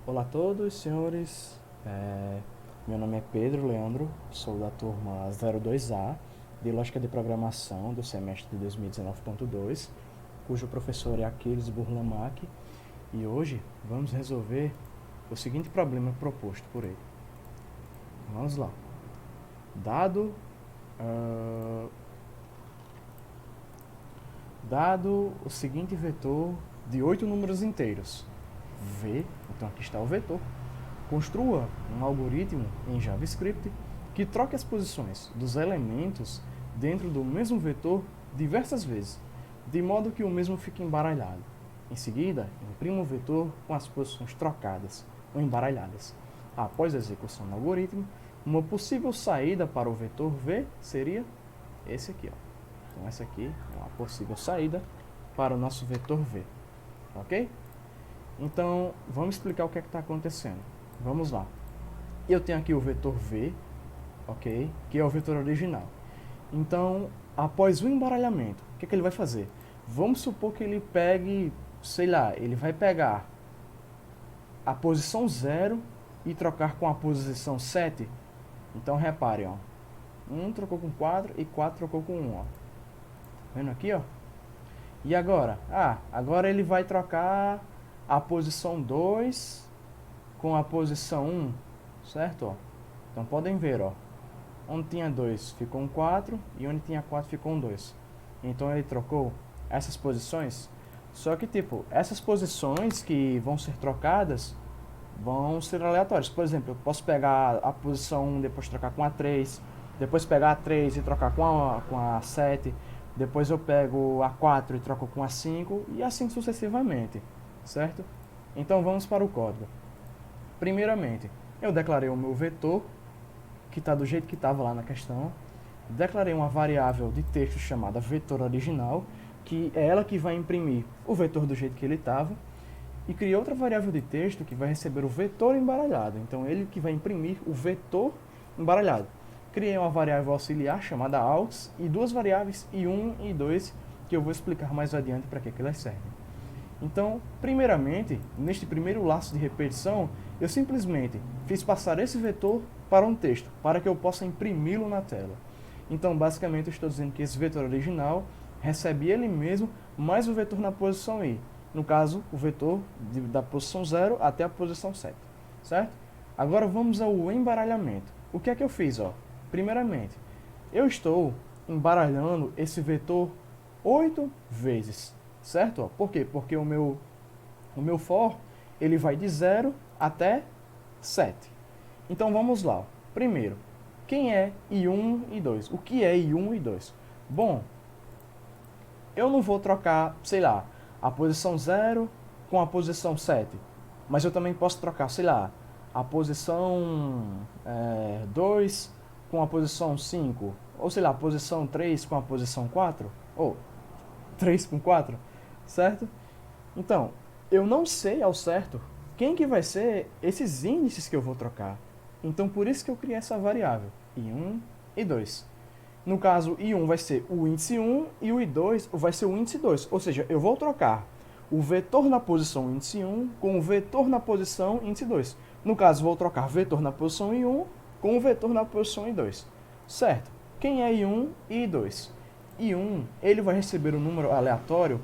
Olá a todos, senhores. Meu nome é Pedro Leandro, sou da turma 02A de Lógica de Programação do semestre de 2019.2, cujo professor é Aquiles Burlamac, e hoje vamos resolver o seguinte problema proposto por ele. Vamos lá. Dado, dado o seguinte vetor de 8 números inteiros, V, então aqui está o vetor, construa um algoritmo em JavaScript que troque as posições dos elementos dentro do mesmo vetor diversas vezes, de modo que o mesmo fique embaralhado. Em seguida, imprima o vetor com as posições trocadas ou embaralhadas. Após a execução do algoritmo, uma possível saída para o vetor V seria esse aqui. Então essa aqui é uma possível saída para o nosso vetor V. Ok? Então, vamos explicar o que é que está acontecendo. Vamos lá. Eu tenho aqui o vetor V, ok? Que é o vetor original. Então, após o embaralhamento, o que é que ele vai fazer? Vamos supor que ele pegue, sei lá, ele vai pegar a posição 0 e trocar com a posição 7. Então, reparem, ó. 1 trocou com 4 e 4 trocou com 1, ó. Vendo aqui, ó? E agora? Agora ele vai trocar a posição 2 com a posição 1, certo? Ó. Então podem ver, ó. Onde tinha 2 ficou um 4 e onde tinha 4 ficou um 2. Então ele trocou essas posições. Só que, tipo, essas posições que vão ser trocadas vão ser aleatórias. Por exemplo, eu posso pegar a posição 1 depois trocar com a 3, depois pegar a 3 e trocar com a 7, depois eu pego a 4 e troco com a 5 e assim sucessivamente, certo? Então vamos para o código. Primeiramente, eu declarei o meu vetor, que está do jeito que estava lá na questão. Declarei uma variável de texto chamada vetor original, que é ela que vai imprimir o vetor do jeito que ele estava. E criei outra variável de texto que vai receber o vetor embaralhado. Então, ele que vai imprimir o vetor embaralhado. Criei uma variável auxiliar chamada alts e duas variáveis i1 e i2, que eu vou explicar mais adiante para que elas servem. Então, primeiramente, neste primeiro laço de repetição, eu simplesmente fiz passar esse vetor para um texto, para que eu possa imprimi-lo na tela. Então, basicamente, eu estou dizendo que esse vetor original recebe ele mesmo mais o vetor na posição i. No caso, o vetor da posição 0 até a posição 7, certo? Agora vamos ao embaralhamento. O que é que eu fiz? Primeiramente, eu estou embaralhando esse vetor 8 vezes, certo? Por quê? Porque o meu for ele vai de 0 até 7. Então vamos lá. Primeiro, quem é i1 e 2? O que é i1 e 2? Bom, eu não vou trocar, sei lá, a posição 0 com a posição 7. Mas eu também posso trocar, sei lá, a posição 2 com a posição 5. Ou sei lá, a posição 3 com a posição 4. Ou 3 com 4, certo? Então, eu não sei ao certo quem que vai ser esses índices que eu vou trocar. Então, por isso que eu criei essa variável, i1 e 2. No caso, i1 vai ser o índice 1 e o i2 vai ser o índice 2. Ou seja, eu vou trocar o vetor na posição índice 1 com o vetor na posição índice 2. No caso, vou trocar vetor na posição i1 com o vetor na posição i2. Certo? Quem é i1 e i2? i1, ele vai receber um número aleatório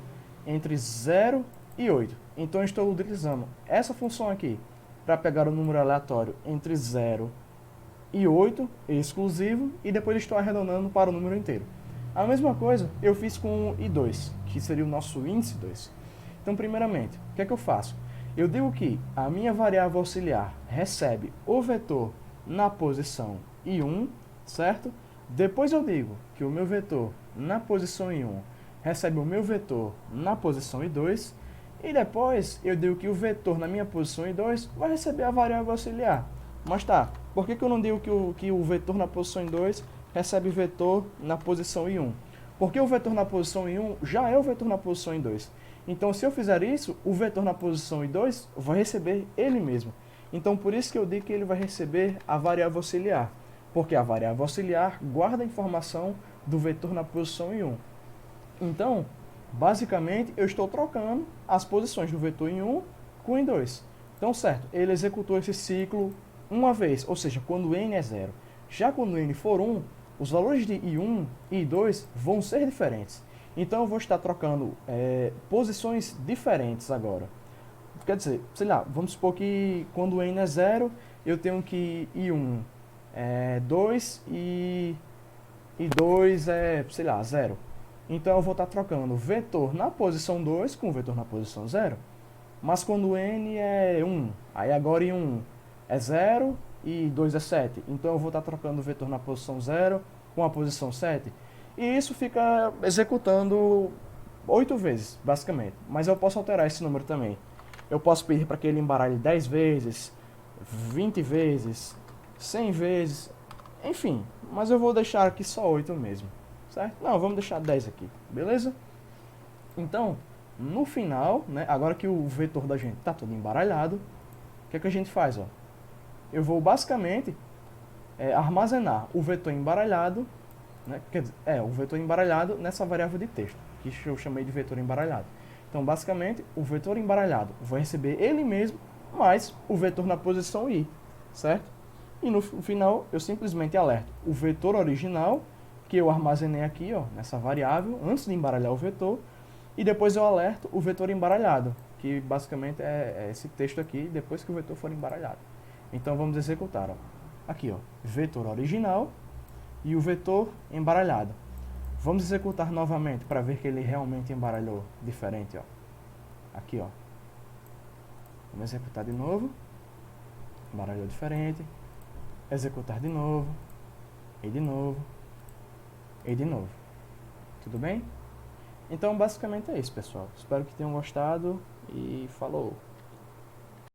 entre 0 e 8. Então, eu estou utilizando essa função aqui para pegar o número aleatório entre 0 e 8, exclusivo, e depois estou arredondando para o número inteiro. A mesma coisa eu fiz com o i2, que seria o nosso índice 2. Então, primeiramente, o que é que eu faço? Eu digo que a minha variável auxiliar recebe o vetor na posição i1, certo? Depois eu digo que o meu vetor na posição i1 recebe o meu vetor na posição i2, e depois eu digo que o vetor na minha posição i2 vai receber a variável auxiliar. Mas tá, por que eu não digo que o vetor na posição i2 recebe vetor na posição i1? Porque o vetor na posição i1 já é o vetor na posição i2. Então, se eu fizer isso, o vetor na posição i2 vai receber ele mesmo. Então, por isso que eu digo que ele vai receber a variável auxiliar. Porque a variável auxiliar guarda a informação do vetor na posição i1. Então, basicamente, eu estou trocando as posições do vetor em 1 com em 2. Então, certo, ele executou esse ciclo uma vez, ou seja, quando n é 0. Já quando n for 1, os valores de I1 e I2 vão ser diferentes. Então, eu vou estar trocando posições diferentes agora. Quer dizer, sei lá, vamos supor que quando n é 0, eu tenho que I1 é 2 e I2 é, sei lá, 0. Então, eu vou estar trocando o vetor na posição 2 com o vetor na posição 0. Mas quando n é 1, aí agora em 1 é 0 e 2 é 7. Então eu vou estar trocando o vetor na posição 0 com a posição 7. E isso fica executando 8 vezes, basicamente. Mas eu posso alterar esse número também. Eu posso pedir para que ele embaralhe 10 vezes, 20 vezes, 100 vezes, enfim. Mas eu vou deixar aqui só 8 mesmo, certo? Não, vamos deixar 10 aqui, beleza? Então, no final, né, agora que o vetor da gente está todo embaralhado, o que é que a gente faz? Ó? Eu vou basicamente armazenar o vetor embaralhado, né, quer dizer, o vetor embaralhado nessa variável de texto, que eu chamei de vetor embaralhado. Então, basicamente, o vetor embaralhado vai receber ele mesmo, mais o vetor na posição i, certo? E no final, eu simplesmente alerto o vetor original, que eu armazenei aqui, ó, nessa variável, antes de embaralhar o vetor, e depois eu alerto o vetor embaralhado, que basicamente é esse texto aqui, depois que o vetor for embaralhado. Então vamos executar. Ó. Aqui, ó, vetor original e o vetor embaralhado. Vamos executar novamente para ver que ele realmente embaralhou diferente. Ó. Aqui, ó. Vamos executar de novo. Embaralhou diferente. Executar de novo. E de novo. E de novo. Tudo bem? Então, basicamente é isso, pessoal. Espero que tenham gostado e falou!